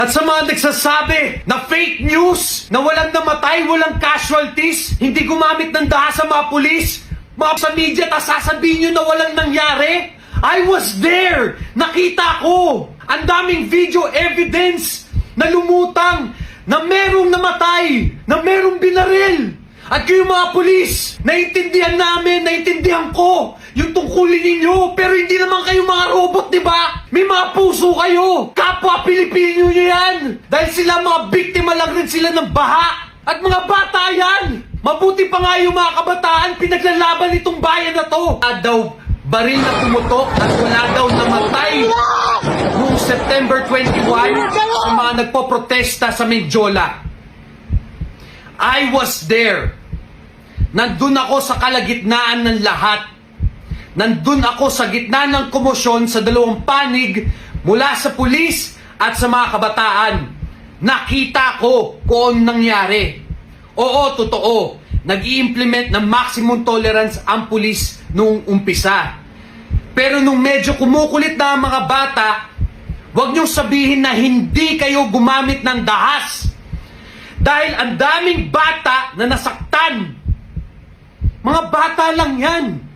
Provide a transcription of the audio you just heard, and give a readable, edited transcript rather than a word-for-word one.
At sa mga nagsasabi na fake news, na walang namatay, walang casualties, hindi gumamit ng dahas sa mga pulis, mga sa media, tas sasabihin nyo na walang nangyari. I was there! Nakita ko! Ang daming video evidence na lumutang, na merong namatay, na merong binaril. At yung mga pulis, naintindihan namin, naintindihan ko yung tungkulin ninyo, pero hindi naman kayo mga robot, di ba? May mga puso kayo. Kapwa Pilipino nyo yan. Dahil sila mga biktima lang rin sila ng baha. At mga bata yan. Mabuti pa nga yung mga kabataan pinaglalaban itong bayan na to. Daw baril na pumutok at wala daw namatay noong September 21 sa mga nagpoprotesta sa Medjola. I was there. Nandun ako sa kalagitnaan ng lahat. Nandun ako sa gitna ng komosyon sa dalawang panig mula sa pulis at sa mga kabataan. Nakita ko kung anong nangyari. Oo, totoo. Nag-i-implement ng maximum tolerance ang pulis nung umpisa. Pero nung medyo kumukulit na ang mga bata, huwag niyong sabihin na hindi kayo gumamit ng dahas. Dahil ang daming bata na nasaktan. Mga bata lang yan.